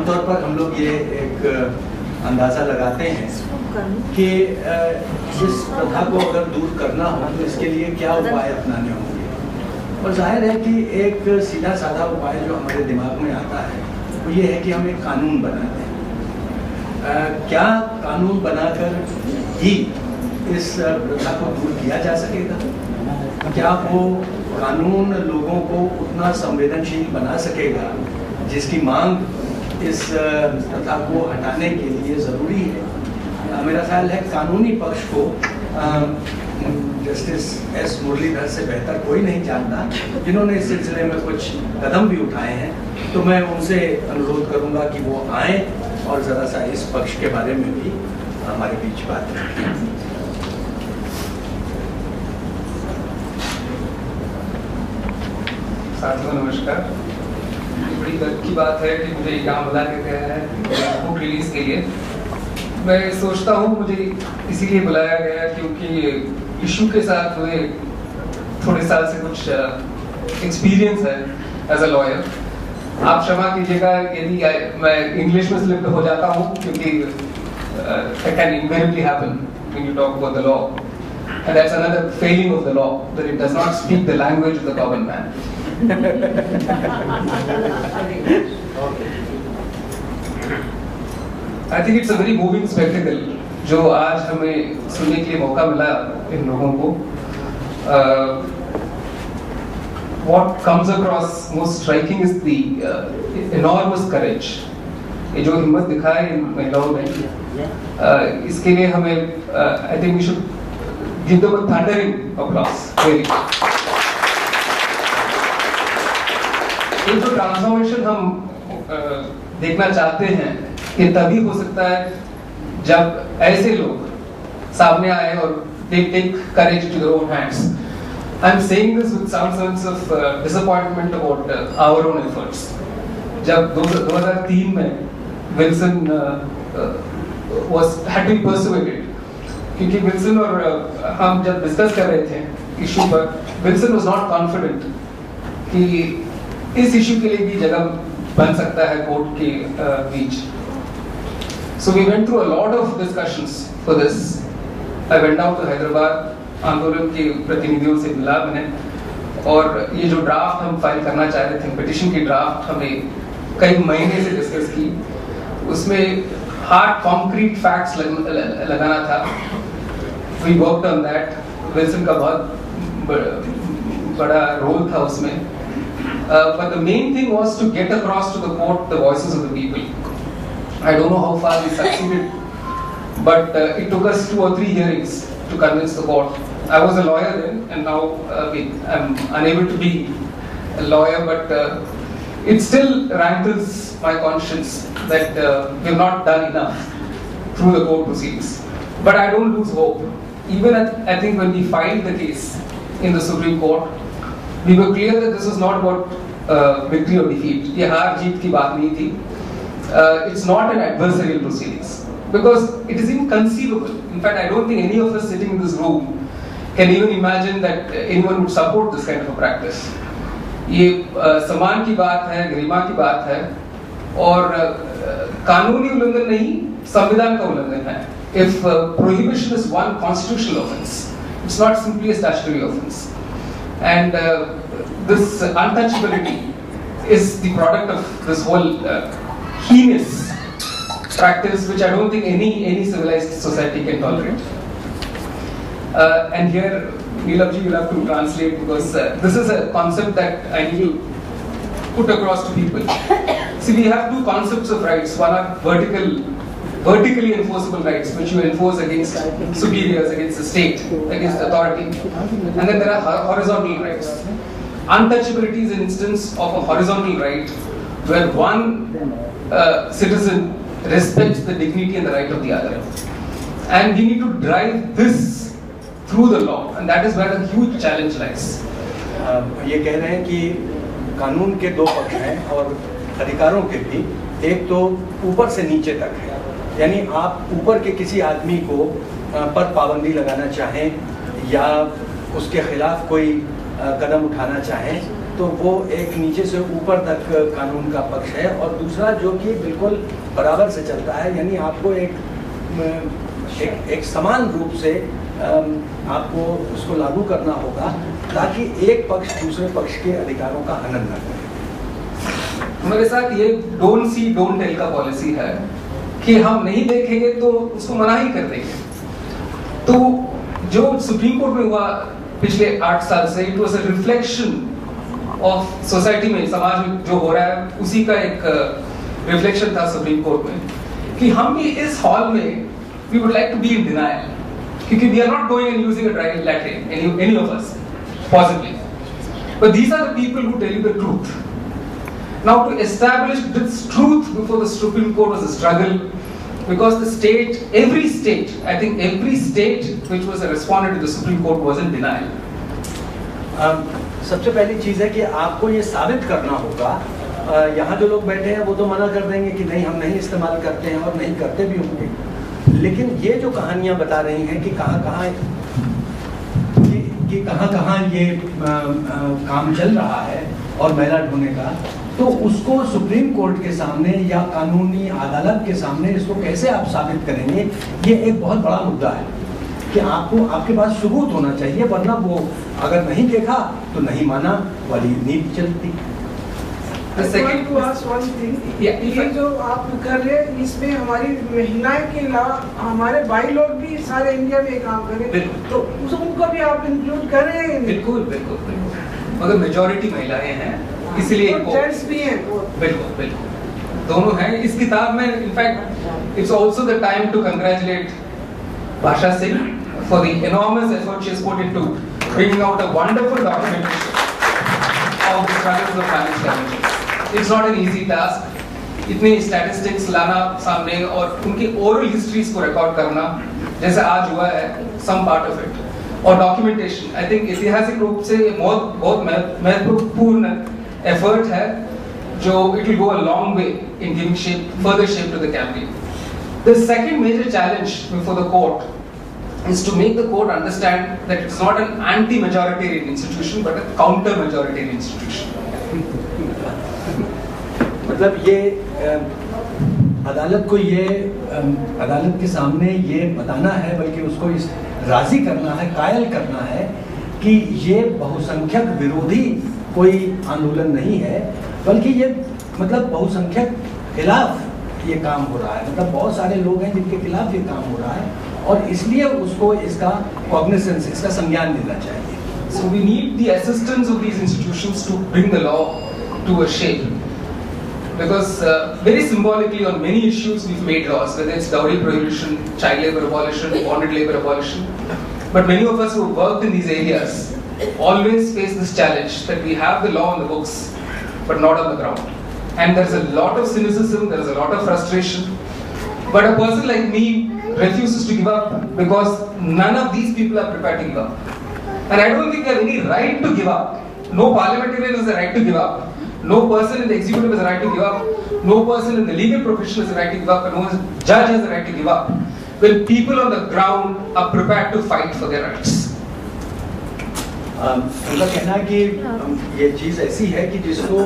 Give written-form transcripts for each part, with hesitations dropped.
आमतौर पर हम लोग ये एक अंदाज़ा लगाते हैं कि इस प्रथा को अगर दूर करना हो तो इसके लिए क्या उपाय अपनाने होंगे। और जाहिर है कि एक सीधा साधा उपाय जो हमारे दिमाग में आता है वो ये है कि हम एक कानून बनाते हैं। क्या कानून बनाकर ही इस प्रथा को दूर किया जा सकेगा? क्या वो कानून लोगों को उतना संवेदनशील बना सकेगा जिसकी मांग इस प्रथा को हटाने के लिए ज़रूरी है? मेरा ख्याल है कानूनी पक्ष को जस्टिस एस मुरलीधर से बेहतर कोई नहीं जानता, जिन्होंने इस सिलसिले में कुछ कदम भी उठाए हैं। तो मैं उनसे अनुरोध करूंगा कि वो आएँ और ज़रा सा इस पक्ष के बारे में भी हमारे बीच बात करें। साथियों नमस्कार। बड़ी गर्व की बात है कि मुझे यहाँ बुला के गया है बुक रिलीज के लिए। मैं सोचता हूँ मुझे इसीलिए बुलाया गया क्योंकि इशू के साथ मुझे थोड़े साल से कुछ एक्सपीरियंस है एज अ लॉयर। आप क्षमा कीजिएगा यदि मैं इंग्लिश में स्लिप हो जाता हूँ क्योंकि it can invariably happen when you talk about the law, and that's another failing of the law, that it does not speak the language of the common man. I think it's a very moving spectacle जो आज हमें सुनने के लिए मौका मिला इन लोगों को। What comes across most striking is the enormous courage. ये जो हिम्मत दिखाए इन महिलाओं ने, इसके लिए हमें I think we should give them a thundering applause. Really. ये जो ट्रांसफॉर्मेशन हम देखना चाहते हैं ये तभी हो सकता है जब ऐसे लोग सामने आए और they take courage to their own hands. I'm saying this with some sense of disappointment about our own efforts. जब 2003 में विल्सन had been persuaded, क्योंकि विल्सन और हम जब डिस्कस कर रहे थे इशू पर, विल्सन was not confident कि इस इशू के लिए भी जगह बन सकता है कोर्ट के बीच। So we went through a lot of discussions for this. I went down to Hyderabad, आंदोलन के प्रतिनिधियों से मिला मैंने, और ये जो ड्राफ्ट हम फाइल करना चाह रहे थे, पिटिशन की ड्राफ्ट हमने कई महीने से डिस्कस की। उसमें हार्ड कॉन्क्रीट फैक्ट्स लगाना था। We worked on that. Wilson का बहुत बड़ा रोल था उसमें। But the main thing was to get across to the court the voices of the people. I don't know how far we succeeded, but it took us 2 or 3 hearings to convince the court. I was a lawyer then, and now I'm unable to be a lawyer, but it still rankles my conscience that we have not done enough through the court proceedings. But I don't lose hope. Even I think when we filed the case in the Supreme Court, we were clear that this was not about victory or defeat. ये हार जीत की बात नहीं थी. It's not an adversarial proceedings because it is inconceivable. In fact, I don't think any of us sitting in this room can even imagine that anyone would support this kind of a practice. ये सम्मान की बात है, गरिमा की बात है, और कानूनी उल्लंघन नहीं, संविधान का उल्लंघन है. If prohibition is one constitutional offence, it's not simply a statutory offence. And this untouchability is the product of this whole heinous practice, which I don't think any civilized society can tolerate. And here, Neelabji, you'll have to translate because this is a concept that I need to put across to people. See, we have 2 concepts of rights. One are vertically enforceable rights, which you enforce against superiors, against the state, against authority. And then there are horizontal rights. Untouchability is an instance of a horizontal right where one citizen respects the dignity and the right of the other. And we need to drive this through the law, and that is where the huge challenge lies. ये कह रहे हैं कि कानून के 2 पक्ष हैं और अधिकारों के भी। एक तो ऊपर से नीचे तक है, यानी आप ऊपर के किसी आदमी को पर पाबंदी लगाना चाहें या उसके खिलाफ कोई कदम उठाना चाहें तो वो एक नीचे से ऊपर तक कानून का पक्ष है, और दूसरा जो कि बिल्कुल बराबर से चलता है, यानी आपको एक समान रूप से आपको उसको लागू करना होगा ताकि एक पक्ष दूसरे पक्ष के अधिकारों का हनन न करे। हमारे साथ ये डोंट सी डोंट टेल का पॉलिसी है कि हम नहीं देखेंगे तो उसको मना ही कर देंगे। तो जो सुप्रीम कोर्ट में हुआ पिछले 8 साल से, it was a reflection of society में, समाज में जो हो रहा है उसी का एक रिफ्लेक्शन था सुप्रीम कोर्ट में, कि हम भी इस हॉल में we would like to be in denial, क्योंकि we are not going and using a dry latrine, any of us possibly, but these are the people who tell you the truth. Now, to establish this truth before the Supreme Court was a struggle, because the state, every state, I think every state which was a respondent to the Supreme Court was in denial. सबसे पहली चीज़ है कि आपको ये साबित करना होगा, यहाँ जो लोग बैठे हैं वो तो मना कर देंगे कि नहीं हम नहीं इस्तेमाल करते हैं और नहीं करते भी होंगे, लेकिन ये जो कहानियाँ बता रही हैं कि कहाँ ये काम चल रहा है और मैला ढोने का, तो उसको सुप्रीम कोर्ट के सामने या कानूनी अदालत के सामने इसको कैसे आप साबित करेंगे, ये एक बहुत बड़ा मुद्दा है कि आपके पास सबूत होना चाहिए, वरना वो अगर नहीं देखा तो नहीं माना वाली नीति चलती। ये जो आप कर रहे हैं इसमें हमारी महिलाएं के अलावा हमारे भाई लोग भी सारे इंडिया में काम कर रहे हैं, तो उनको भी आप इंक्लूड कर रहे हैं? बिल्कुल बिल्कुल बिल्कुल, मगर मेजॉरिटी महिलाएं हैं, इसलिए जेंट्स भी हैं। बिल्कुल बिल्कुल दोनों हैं। इस किताब में in fact it's also the time to congratulate Bhasha Singh for the enormous effort she has put into bringing out a wonderful documentation of the struggles of family challenges. It's not an easy task. इतने statistics लाना सामने और उनकी oral histories को record करना, जैसे आज हुआ है, सम पार्ट ऑफ इट, और डॉक्यूमेंटेशन, आई थिंक ऐतिहासिक रूप से बहुत महत्वपूर्ण एफर्ट है, जो it will go a long way in giving further shape to the campaign. The second major challenge before the court is to make the court understand that it's not an anti-majoritarian institution but a counter-majoritarian institution. मतलब ये अदालत को ये अदालत के सामने ये बताना है, बल्कि उसको इस राजी करना है, कायल करना है कि ये बहुसंख्यक विरोधी कोई आंदोलन नहीं है, बल्कि ये मतलब बहुसंख्यक खिलाफ ये काम हो रहा है, मतलब बहुत सारे लोग हैं जिनके खिलाफ ये काम हो रहा है, और इसलिए उसको इसका कॉग्निसेंस, इसका संज्ञान लेना चाहिए। So we need the assistance of these institutions to bring the law to a shape, because very symbolically on many issues we've made laws, whether it's dowry prohibition, child labor abolition, bonded labor abolition, but many of us who have worked in these areas always face this challenge that we have the law on the books but not on the ground, and there's a lot of cynicism, there's a lot of frustration, but a person like me refuses to give up because none of these people are prepared to give up, and I don't think they have any right to give up. No parliamentarian has the right to give up, no person in the executive has the right to give up, no person in the legal profession has the right to give up, and no judge has the right to give up when people on the ground are prepared to fight for their rights. उनका कहना है कि ये चीज़ ऐसी है कि जिसको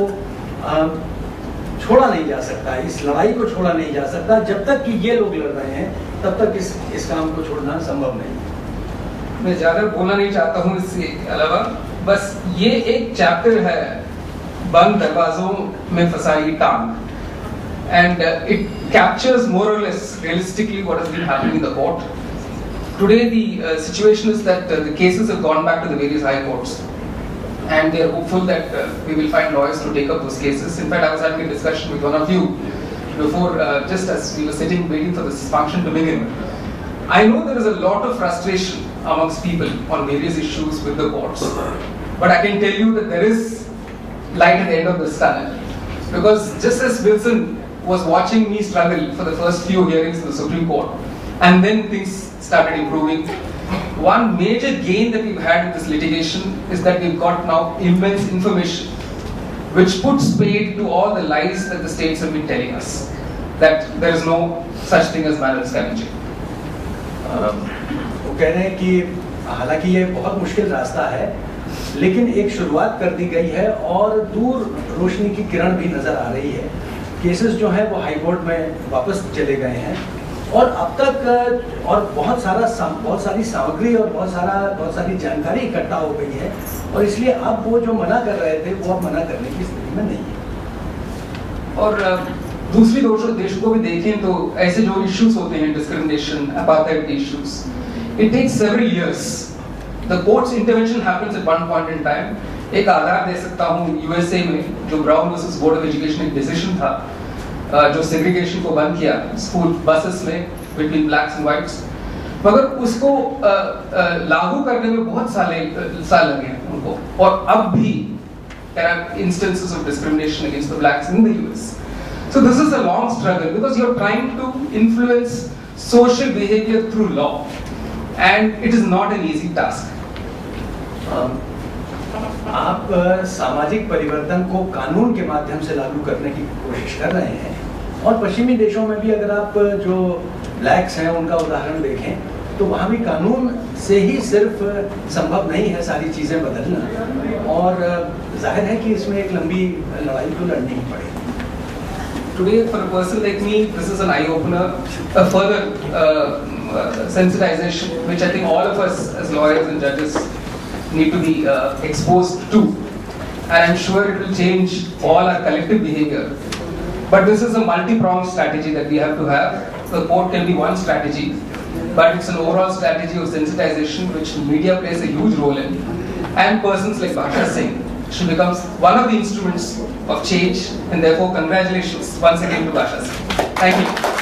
छोड़ा नहीं जा सकता, इस लड़ाई को छोड़ा नहीं जा सकता, जब तक कि ये लोग लड़ रहे हैं तब तक इस काम को छोड़ना संभव नहीं। मैं ज़्यादा बोलना नहीं चाहता हूँ इसके अलावा, बस ये एक चैप्टर है बंद दरवाजों में फंसाई टांग, and it captures more or less realistically what has been happening in the court. Today the situation is that the cases have gone back to the various high courts, and they are hopeful that we will find lawyers to take up those cases. In fact, I was having a discussion with one of you before, just as we were sitting waiting for this function to begin. I know there is a lot of frustration amongst people on various issues with the courts, but I can tell you that there is light at the end of this tunnel, because just as Wilson was watching me struggle for the first few hearings in the Supreme Court, and then things started improving, one major gain that we've had in this litigation is that we've got now immense information which puts paid to all the lies that the states have been telling us, that there is no such thing as marriage scavenging. वो कह रहे हैं कि हालांकि ये बहुत मुश्किल रास्ता है, लेकिन एक शुरुआत कर दी गई है और दूर रोशनी की किरण भी नज़र आ रही है। केसेस जो हैं वो हाई कोर्ट में वापस चले गए हैं और अब तक और बहुत सारी सामग्री और बहुत सारी जानकारी इकट्ठा हो गई है और इसलिए अब वो जो मना कर रहे थे वो अब मना करने की स्थिति में नहीं है। और दूसरी देशों को भी देखें तो ऐसे जो इश्यूज होते हैं, discrimination, apartheid issues, it takes several years. The courts intervention happens at one point in time. एक आधार दे सकता हूँ, यूएसए में जो Brown versus Board of Education एक डिसीजन था जो सेग्रीगेशन को बंद किया स्कूल बसेस में बिटवीन ब्लैक्स एंड व्हाइट्स, मगर उसको लागू करने में बहुत साल लगे उनको, और अब भी there are instances of discrimination against the blacks in the US. So this is a long struggle because you're trying to influence social behavior through law, and it is not an easy task. आप सामाजिक परिवर्तन को कानून के माध्यम से लागू करने की कोशिश कर रहे हैं और पश्चिमी देशों में भी अगर आप जो ब्लैक्स हैं उनका उदाहरण देखें तो वहाँ भी कानून से ही सिर्फ संभव नहीं है सारी चीज़ें बदलना, और जाहिर है कि इसमें एक लंबी लड़ाई तो लड़नी ही पड़ेगी। Today, for a person like me, this is an eye-opener, a further sensitization, which I think all of us as lawyers and judges need to be exposed to, and I'm sure it will change all our collective behavior. But this is a multi-pronged strategy that we have to have. The court can be one strategy, but it's an overall strategy of sensitization which media plays a huge role in, and persons like Bhasha Singh should become one of the instruments of change, and therefore congratulations once again to Bhasha Singh. Thank you.